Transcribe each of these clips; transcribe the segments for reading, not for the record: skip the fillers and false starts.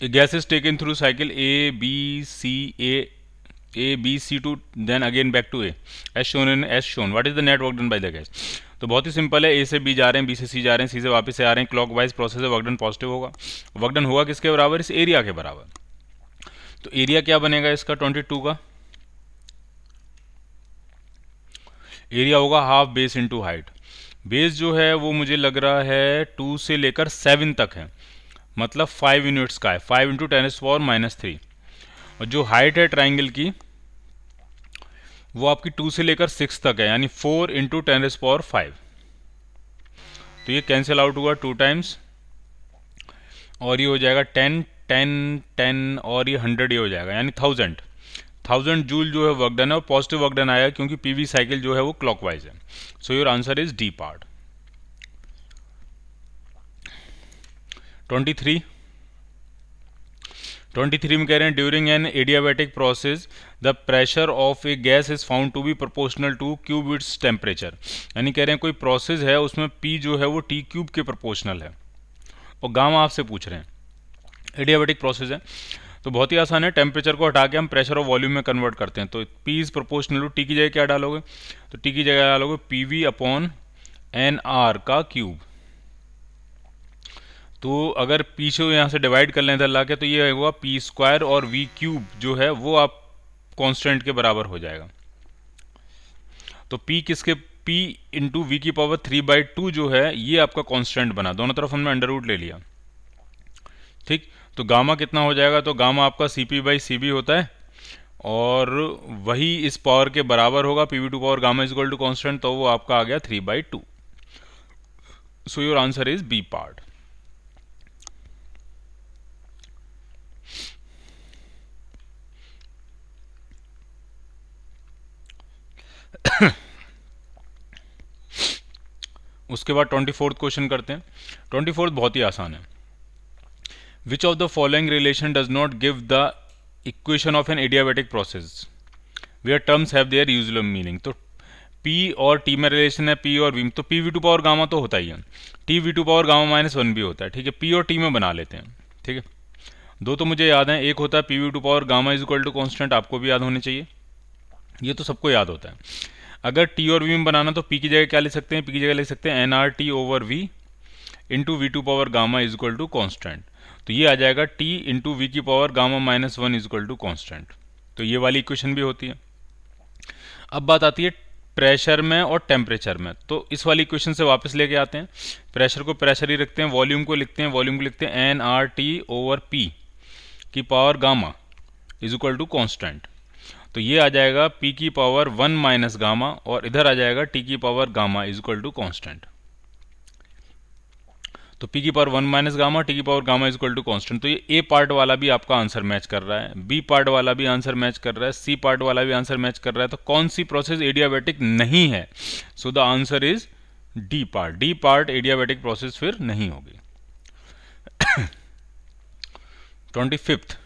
A gas is taken through cycle A B C to then again back to A as shown in as shown. What is the net work done by the gas? तो बहुत ही simple है, ए से B जा रहे हैं, B से सी जा रहे हैं, सी से वापस से आ रहे हैं, क्लॉक वाइज प्रोसेस है, वर्क डन पॉजिटिव होगा। वर्क डन होगा किसके बराबर? इस एरिया के बराबर। तो एरिया क्या बनेगा इसका 22 का? एरिया होगा half base into height. Base जो है वो मुझे लग रहा है 2 से लेकर 7 तक है, मतलब 5 यूनिट्स का है, 5 इंटू 10⁻³ और जो हाइट है ट्राइंगल की वो आपकी 2 से लेकर 6 तक है, यानी 4 इंटू 10⁻⁵। तो ये कैंसिल आउट हुआ 2 टाइम्स और ये हो जाएगा 10 10 10 और ये 100 ये हो जाएगा, यानी 1000 जूल जो है वर्क डन है, और पॉजिटिव वर्क डन आएगा क्योंकि पीवी साइकिल जो है वो क्लॉकवाइज है। So your answer is D part. 23 में कह रहे हैं during an adiabatic process the pressure of a gas is found to be proportional to cube its temperature. यानी कह रहे हैं कोई प्रोसेस है उसमें पी जो है वो टी क्यूब के प्रोपोर्शनल है, और गामा आपसे पूछ रहे हैं, एडियाबैटिक प्रोसेस है। तो बहुत ही आसान है, टेम्परेचर को हटा के हम प्रेशर और वॉल्यूम में कन्वर्ट करते हैं। तो P is proportional to T की जगह क्या डालोगे? तो टी की जगह डालोगे PV अपॉन NR का क्यूब। तो अगर P से यहाँ से डिवाइड कर लें इधर ला के, तो ये होगा P² और V क्यूब जो है वो आप कांस्टेंट के बराबर हो जाएगा। तो P किसके? P इंटू वी की पावर 3/2 जो है ये आपका कांस्टेंट बना, दोनों तरफ हमने अंडर रूट ले लिया। ठीक, तो गामा कितना हो जाएगा? तो गामा आपका CP/CB होता है और वही इस पावर के बराबर होगा, PV2 power gamma is equal to constant, तो वो आपका आ गया 3/2। So your answer is B part. उसके बाद 24th क्वेश्चन करते हैं। 24th बहुत ही आसान है। Which of the following relation does not give the equation of an adiabatic process where terms have their usual meaning. तो P और T में रिलेशन है, P और V में, तो PV2 पावर गामा तो होता ही है, TV2 पावर गामा -1 भी होता है। ठीक है, P और T में बना लेते हैं। ठीक है, दो तो मुझे याद है, एक होता है PV2 power gamma is equal to constant, आपको भी याद होने चाहिए, ये तो सबको याद होता है। अगर T और V में बनाना तो P की जगह क्या ले सकते हैं? P की जगह ले सकते हैं NRT/V into V2 power gamma is equal to constant. तो ये आ जाएगा T इंटू V की power gamma -1 is equal to constant. तो ये वाली इक्वेशन भी होती है। अब बात आती है प्रेशर में और टेम्परेचर में, तो इस वाली इक्वेशन से वापस लेके आते हैं। प्रेशर को प्रेशर ही रखते हैं, वॉल्यूम को लिखते हैं, वॉल्यूम को लिखते हैं NRT/P की power gamma is equal to constant. तो ये आ जाएगा P की पावर 1 माइनस गामा और इधर आ जाएगा T की power gamma is equal to constant. तो P की पावर 1 माइनस गामा, T की power gamma is equal to constant. तो ये A पार्ट वाला भी आपका आंसर मैच कर रहा है, B पार्ट वाला भी आंसर मैच कर रहा है, C पार्ट वाला भी आंसर मैच कर रहा है। तो कौन सी प्रोसेस एडियाबैटिक नहीं है? So the answer is D part. D part adiabatic process फिर नहीं होगी। 25th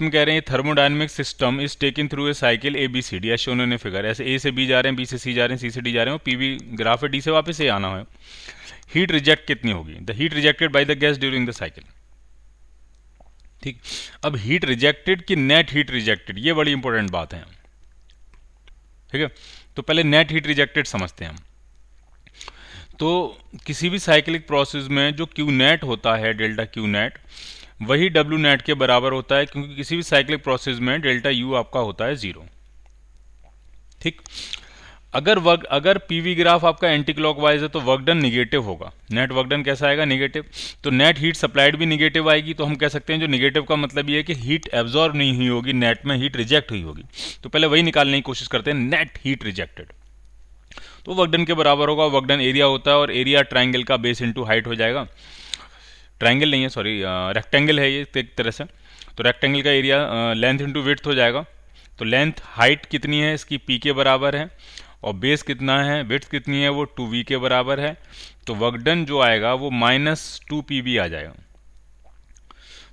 में कह रहे हैं thermodynamic system is taken through a cycle ABCD ऐसे शोन इन फिगर। ऐसे A से B जा रहे हैं, B से C जा रहे हैं, C से D जा रहे हैं, PV ग्राफ है, D से वापस से आना है। हीट रिजेक्ट कितनी होगी? The heat rejected by the gas during the cycle. ठीक, अब हीट रिजेक्टेड की नेट हीट रिजेक्टेड, ये बड़ी इंपॉर्टेंट बात है। ठीक है, तो पहले नेट हीट रिजेक्टेड समझते हैं हम। तो किसी भी साइक्लिक प्रोसेस में जो क्यू नेट होता है, डेल्टा क्यू नेट, वही डब्ल्यू नेट के बराबर होता है, क्योंकि किसी भी साइक्लिक प्रोसेस में डेल्टा यू आपका होता है 0। ठीक, अगर पीवी ग्राफ आपका एंटी क्लॉकवाइज है तो वर्क डन निगेटिव होगा। नेट वर्क डन कैसा आएगा? नेगेटिव। तो नेट हीट सप्लाइड भी निगेटिव आएगी। तो हम कह सकते हैं जो निगेटिव का मतलब ये है कि हीट एब्जॉर्ब नहीं हुई होगी, नेट में हीट रिजेक्ट हुई होगी। तो पहले वही निकालने की कोशिश करते हैं, नेट हीट रिजेक्टेड। तो वर्क डन के बराबर होगा, वर्क डन एरिया होता है और एरिया ट्राइंगल का बेस इंटू हाइट हो जाएगा। ट्राइंगल नहीं है, सॉरी, रेक्टेंगल है ये एक तरह से। तो रेक्टेंगल का एरिया लेंथ इंटू विड्थ हो जाएगा। तो लेंथ हाइट कितनी है इसकी? P के बराबर है, और बेस कितना है, विड्थ कितनी है, वो 2V के बराबर है। तो वर्क डन जो आएगा वो -2PV आ जाएगा।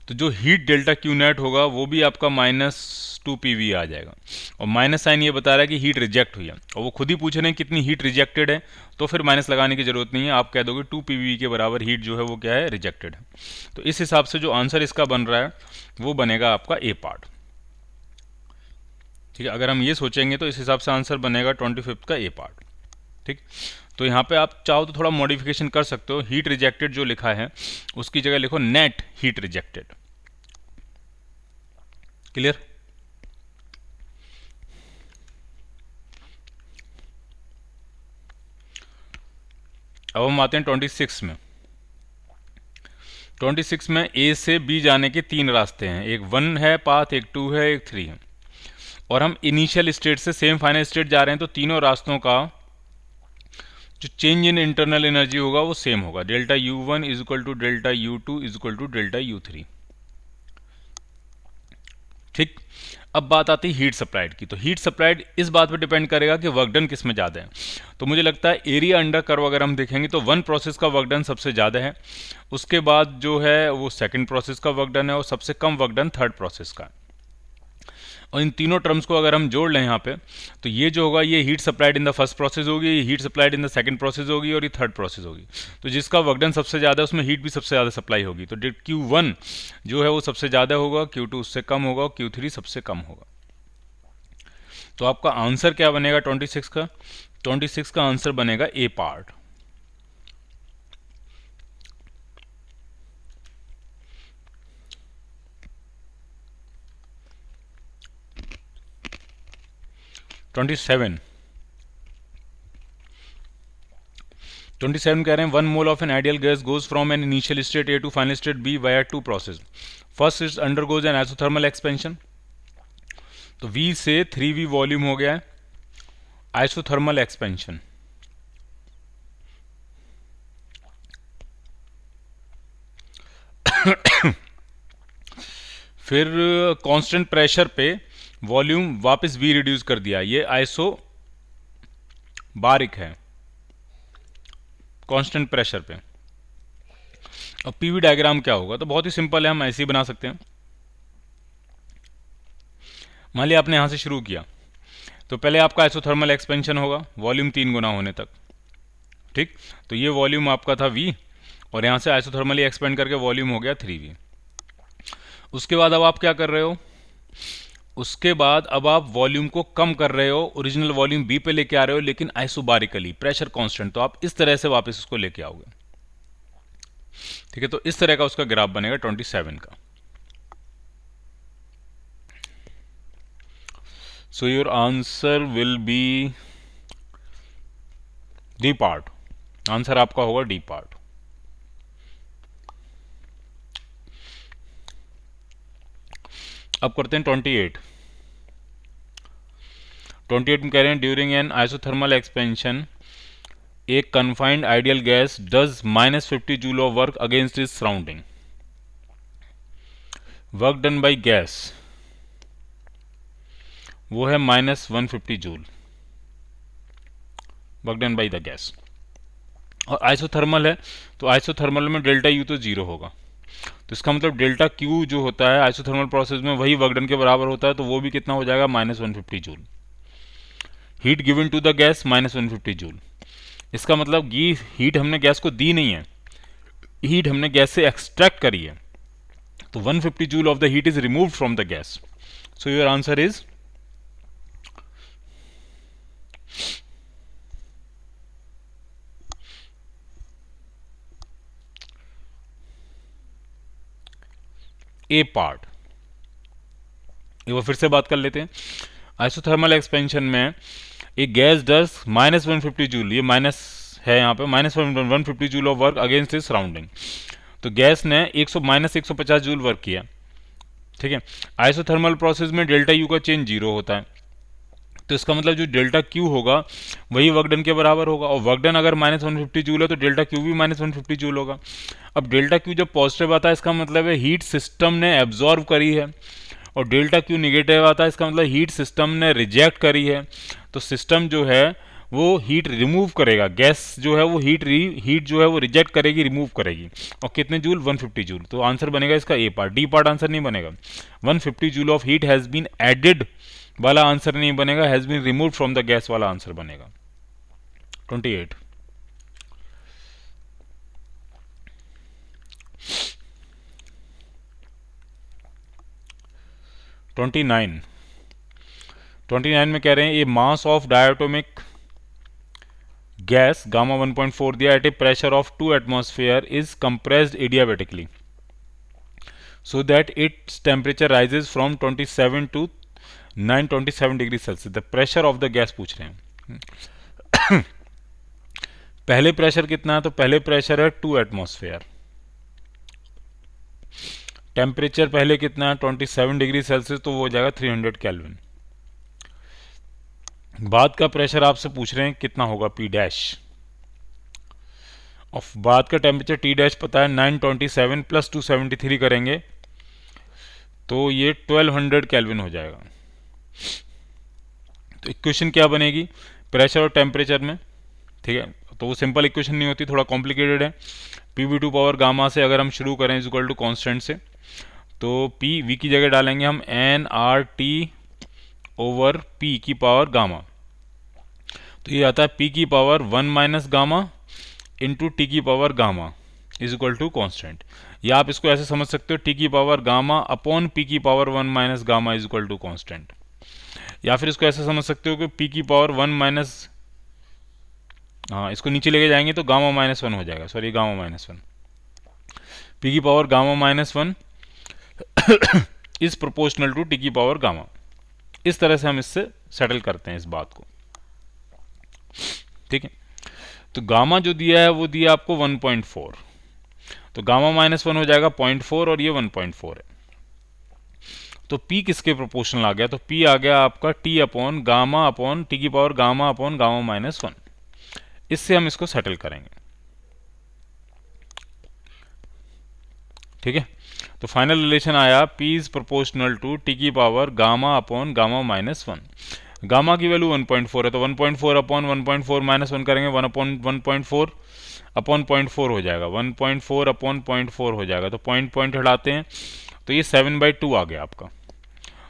तो जो हीट डेल्टा क्यू नेट होगा वो भी आपका -2 PV आ जाएगा। और माइनस साइन ये बता रहा है कि हीट रिजेक्ट हुई है, और वो खुद ही पूछ रहे हैं कितनी हीट रिजेक्टेड है, तो फिर माइनस लगाने की जरूरत नहीं है, आप कह दोगे 2 PV के बराबर हीट जो है वो क्या है, रिजेक्टेड है। तो इस हिसाब से जो आंसर इसका बन रहा है वो बनेगा आपका ए पार्ट। ठीक है, अगर हम ये सोचेंगे तो इस हिसाब से आंसर बनेगा 25 का ए पार्ट। ठीक, तो यहाँ पे आप चाहो तो थोड़ा मॉडिफिकेशन कर सकते हो, हीट रिजेक्टेड जो लिखा है उसकी जगह लिखो नेट हीट रिजेक्टेड। क्लियर? अब हम आते हैं 26 में। 26 में ए से बी जाने के 3 रास्ते हैं, एक 1 है पाथ, एक 2 है, एक 3 है, और हम इनिशियल स्टेट से सेम फाइनल स्टेट जा रहे हैं, तो तीनों रास्तों का जो चेंज इन इंटरनल एनर्जी होगा वो सेम होगा, delta U1 is equal to delta U2 is equal to delta U3। ठीक, अब बात आती है हीट सप्लाइड की। तो हीट सप्लाइड इस बात पर डिपेंड करेगा कि वर्क डन किस में ज़्यादा है। तो मुझे लगता है एरिया अंडर कर्व अगर हम देखेंगे तो 1 प्रोसेस का वर्क डन सबसे ज़्यादा है, उसके बाद जो है वो सेकंड प्रोसेस का वर्क डन है, और सबसे कम वर्क डन थर्ड प्रोसेस का है। और इन तीनों टर्म्स को अगर हम जोड़ लें यहाँ पे, तो ये जो होगा ये heat supplied in the first process होगी, ये heat supplied in the second process होगी, और ये थर्ड प्रोसेस होगी। तो जिसका वर्क डन सबसे ज़्यादा है उसमें हीट भी सबसे ज़्यादा सप्लाई होगी। तो Q1 जो है वो सबसे ज़्यादा होगा, Q2 उससे कम होगा, और Q3 सबसे कम होगा। तो आपका आंसर क्या बनेगा 26 का? 26 का आंसर बनेगा ए पार्ट। ट्वेंटी सेवन कह रहे हैं 1 mole of an ideal gas goes from an initial state A to final state B via 2 process. First is undergoes an isothermal expansion, तो V से 3V वॉल्यूम हो गया है आइसोथर्मल एक्सपेंशन। फिर constant pressure पे वॉल्यूम वापस V reduce कर दिया, ये आइसो बारिक है कांस्टेंट प्रेशर पे। अब PV डायग्राम क्या होगा? तो बहुत ही सिंपल है, हम ऐसे ही बना सकते हैं। मान लिया आपने यहां से शुरू किया, तो पहले आपका आइसोथर्मल एक्सपेंशन होगा वॉल्यूम 3 गुना होने तक। ठीक, तो ये वॉल्यूम आपका था V, और यहां से आइसोथर्मली एक्सपेंड करके वॉल्यूम हो गया 3V। उसके बाद अब आप क्या कर रहे हो? उसके बाद अब आप वॉल्यूम को कम कर रहे हो, ओरिजिनल वॉल्यूम B पे लेके आ रहे हो, लेकिन आइसोबारिकली, प्रेशर कांस्टेंट। तो आप इस तरह से वापस उसको लेके आओगे। ठीक है, तो इस तरह का उसका ग्राफ बनेगा 27 का। सो your answer will be D part. Answer आपका होगा डी पार्ट। अब करते हैं 28 में कह रहे हैं during N isothermal expansion A confined ideal gas does -50 joule of work against is surrounding. Work done by gas वो है -150 joule, work done by the gas. और आइसोथर्मल है, तो आइसोथर्मल में डेल्टा U तो 0 होगा, तो इसका मतलब डेल्टा Q जो होता है आइसोथर्मल प्रोसेस में वही वर्क डन के बराबर होता है, तो वो भी कितना हो जाएगा? -150 joule. Heat given to the gas -150 joule. इसका मतलब ये हीट हमने गैस को दी नहीं है, हीट हमने गैस से एक्सट्रैक्ट करी है, तो 150 joule of the heat is removed from the gas. So your answer is a part. एक बार फिर से बात कर लेते हैं। आइसोथर्मल एक्सपेंशन में एक गैस डस -150 जूल, ये माइनस है यहाँ पे, -150 joule of work against is surrounding. तो गैस ने -150 जूल वर्क किया। ठीक है, आइसोथर्मल प्रोसेस में डेल्टा U का चेंज 0 होता है, तो इसका मतलब जो डेल्टा Q होगा वही वर्क डन के बराबर होगा, और वर्क डन अगर -150 जूल है तो डेल्टा Q भी -150 जूल होगा। अब डेल्टा Q जब पॉजिटिव आता है इसका मतलब है हीट सिस्टम ने एब्जॉर्व करी है, और डेल्टा Q निगेटिव आता है इसका मतलब हीट सिस्टम ने रिजेक्ट करी है। तो सिस्टम जो है वो हीट रिमूव करेगा, गैस जो है वो हीट जो है वो रिजेक्ट करेगी, रिमूव करेगी। और कितने जूल? 150 जूल। तो आंसर बनेगा इसका A part, D part answer नहीं बनेगा। 150 joule of heat has been added वाला आंसर नहीं बनेगा, has been remove from the gas वाला आंसर बनेगा। 28। 29 में कह रहे हैं a mass of diatomic gas gamma 1.4 दिया at a pressure of 2 atmosphere is compressed adiabatically so that its temperature rises from 27 to 927 degree Celsius. The pressure of the gas पूछ रहे हैं। पहले प्रेशर कितना है? तो पहले प्रेशर है 2 एटमॉस्फेयर। टेम्परेचर पहले कितना है? 27 डिग्री सेल्सियस, तो वो हो जाएगा 300 केल्विन। बाद का प्रेशर आपसे पूछ रहे हैं कितना होगा? P dash. और बाद का टेम्परेचर टी डैश पता है 927 प्लस 273 करेंगे तो ये 1200 केल्विन हो जाएगा। तो इक्वेशन क्या बनेगी प्रेशर और टेम्परेचर में? ठीक है, तो वो सिंपल इक्वेशन नहीं होती, थोड़ा कॉम्प्लिकेटेड है। P V two power gamma से अगर हम शुरू करें इज इक्वल टू कॉन्स्टेंट से, तो पी वी की जगह डालेंगे हम N R T over P की पावर गामा। तो ये आता है पी की power 1 minus gamma into T की power gamma is equal to constant. या आप इसको ऐसे समझ सकते हो टी की पावर गामा अपॉन पी की power 1 minus gamma is equal to constant. या फिर इसको ऐसे समझ सकते हो कि पी की पावर 1 माइनस, हाँ इसको नीचे लेके जाएंगे तो गामा माइनस 1 हो जाएगा, सॉरी गामा माइनस 1, पी की power gamma minus 1 is proportional to T की पावर गामा। इस तरह से हम इससे सेटल करते हैं इस बात को। ठीक है, तो गामा जो दिया है वो दिया आपको 1.4, तो गामा माइनस 1 हो जाएगा 0.4 और ये 1.4 है। तो P किसके प्रोपोर्शनल आ गया? तो P आ गया आपका T upon gamma upon T की power gamma upon gamma minus 1। इससे हम इसको सेटल करेंगे। ठीक है, तो फाइनल रिलेशन आया P is proportional to T की power gamma upon gamma minus 1। Gamma की वैल्यू 1.4 है, तो 1.4 अपॉन 1.4 माइनस 1 करेंगे 1 अपॉन 1.4 अपॉन 0.4 हो जाएगा, 1.4 अपॉन 0.4 हो जाएगा। तो पॉइंट हटाते हैं तो ये 7/2 आ गया आपका।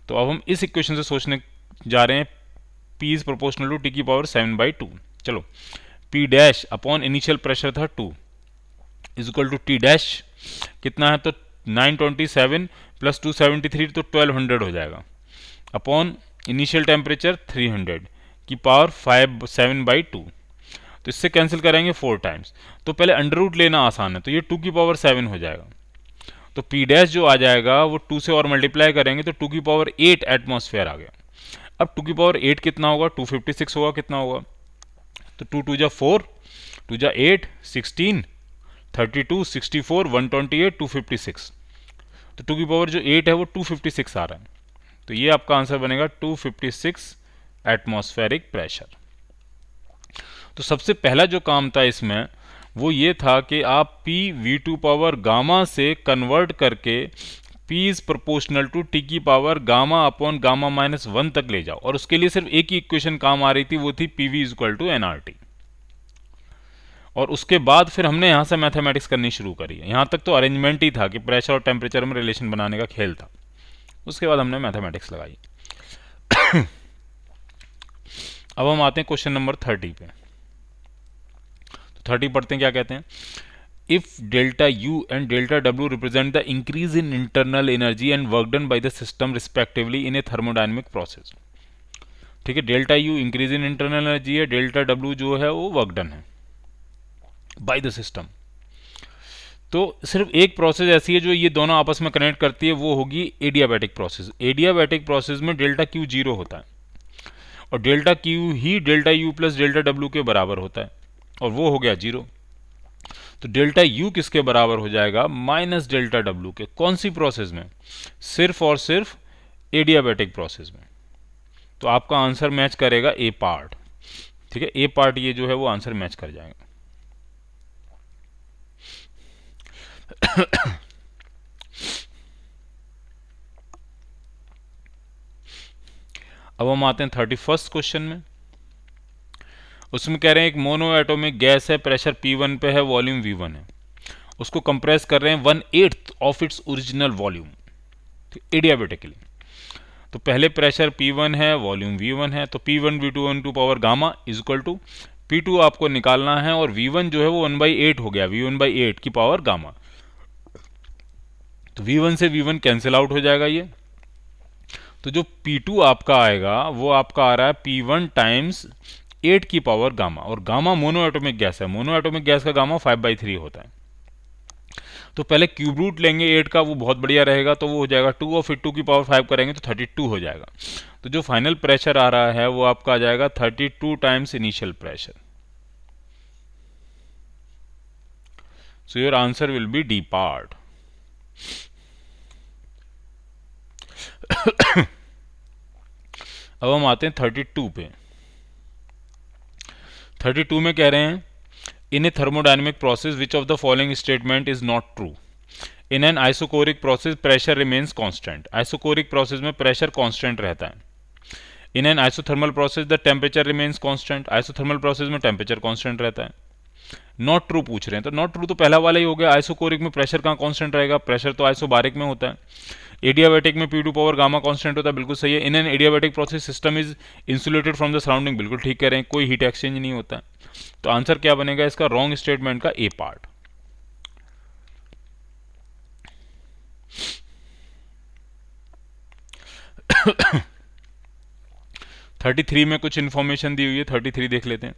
तो अब हम इस इक्वेशन से सोचने जा रहे हैं P is proportional to T की पावर 7/2। चलो P dash upon initial pressure था 2 is equal to T dash कितना है? तो 927 प्लस 273 तो 1200 हो जाएगा अपॉन इनिशियल टेम्परेचर 300 की पावर 7/2। तो इससे कैंसिल करेंगे 4 टाइम्स, तो पहले अंडर रूट लेना आसान है, तो ये 2 की पावर 7 हो जाएगा। तो पी डैश जो आ जाएगा वो 2 से और मल्टीप्लाई करेंगे तो 2 की पावर 8 एटमॉस्फेयर आ गया। अब 2 की पावर 8 कितना होगा? 256 होगा, कितना होगा? तो 2 2 जा 4, 2 जा 8, 16, 32, 64, 128, 256। तो 2 की पावर जो 8 है वो 256 आ रहा है। तो ये आपका आंसर बनेगा 256 एटमॉस्फेरिक प्रेशर। तो सबसे पहला जो काम था इसमें वो ये था कि आप P V2 पावर गामा से कन्वर्ट करके P is proportional to T की power gamma upon gamma minus 1 तक ले जाओ। और उसके लिए सिर्फ एक ही इक्वेशन काम आ रही थी, वो थी PV is equal to nRT। और उसके बाद फिर हमने यहाँ से मैथमेटिक्स करनी शुरू करी है। यहाँ तक तो अरेंजमेंट ही था कि प्रेशर और टेम्परेचर में रिलेशन बनाने का खेल था, उसके बाद हमने मैथमेटिक्स लगाई। अब हम आते हैं क्वेश्चन नंबर 30 पे। तो 30 पढ़ते हैं, क्या कहते हैं? If delta U and delta W represent the increase in internal energy and work done by the system respectively in a thermodynamic process. ठीक है, delta U increase in internal energy है, डेल्टा W जो है वो work done है by the system. तो सिर्फ एक प्रोसेस ऐसी है जो ये दोनों आपस में कनेक्ट करती है, वो होगी एडियाबैटिक प्रोसेस। एडियाबैटिक प्रोसेस में डेल्टा Q 0 होता है और डेल्टा Q ही delta U plus delta W के बराबर होता है, और वो हो गया 0। तो डेल्टा U किसके बराबर हो जाएगा? माइनस डेल्टा W के। कौन सी प्रोसेस में? सिर्फ और सिर्फ एडियाबैटिक प्रोसेस में। तो आपका आंसर मैच करेगा ए पार्ट। ठीक है, ए पार्ट ये जो है वो आंसर मैच कर जाएगा। अब हम आते हैं 31st क्वेश्चन में। उसमें कह रहे हैं एक मोनो एटॉमिक गैस है, प्रेशर P1 पे है, वॉल्यूम V1 है, उसको कंप्रेस कर रहे हैं 1/8 of its original volume adiabatically. तो पहले प्रेशर P1 है, वॉल्यूम V1 है, तो P1 V2 two power gamma is equal to P2 आपको निकालना है, और V1 जो है वो 1/8 हो गया, V1/8 की पावर गामा। तो V1 से V1 कैंसिल आउट हो जाएगा ये। तो जो P2 आपका आएगा वो आपका आ रहा है P1 टाइम्स 8 की पावर गामा, और गामा मोनो एटॉमिक गैस है, मोनो एटॉमिक गैस का गामा 5/3 होता है। तो पहले क्यूब रूट लेंगे 8 का, वो बहुत बढ़िया रहेगा, तो वो हो जाएगा 2 और फिर 2 की पावर 5 करेंगे तो 32 हो जाएगा। तो जो फाइनल प्रेशर आ रहा है वो आपका आ जाएगा 32 times initial pressure. So your answer will be D part. अब हम आते हैं 32 पे। 32 में कह रहे हैं in a thermodynamic process which of the following statement is not true. In an isochoric process pressure remains constant. Isochoric process में प्रेशर कांस्टेंट रहता है। In an isothermal process the temperature remains constant. Isothermal process में temperature constant रहता है। Not true पूछ रहे हैं, तो नॉट ट्रू तो पहला वाला ही हो गया। आइसोकोरिक में प्रेशर कहाँ कांस्टेंट रहेगा, प्रेशर तो आइसोबारिक में होता है। एडियाबैटिक में P2 पावर गामा कांस्टेंट होता है, बिल्कुल सही है। In N adiabatic process system is insulated from the surrounding, बिल्कुल ठीक कह रहे हैं, कोई हीट एक्सचेंज नहीं होता है। तो आंसर क्या बनेगा इसका, रॉन्ग स्टेटमेंट का ए पार्ट। थर्टी थ्री में कुछ इंफॉर्मेशन दी हुई है, 33 देख लेते हैं।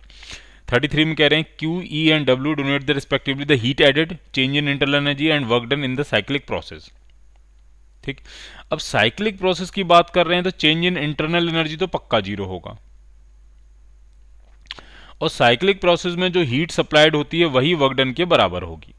33 में कह रहे हैं Q, E and W denote the respectively the heat added, change in internal energy and work done in the cyclic process. ठीक, अब साइक्लिक प्रोसेस की बात कर रहे हैं तो चेंज इन इंटरनल एनर्जी तो पक्का 0 होगा, और साइक्लिक प्रोसेस में जो हीट सप्लाइड होती है वही वर्क डन के बराबर होगी।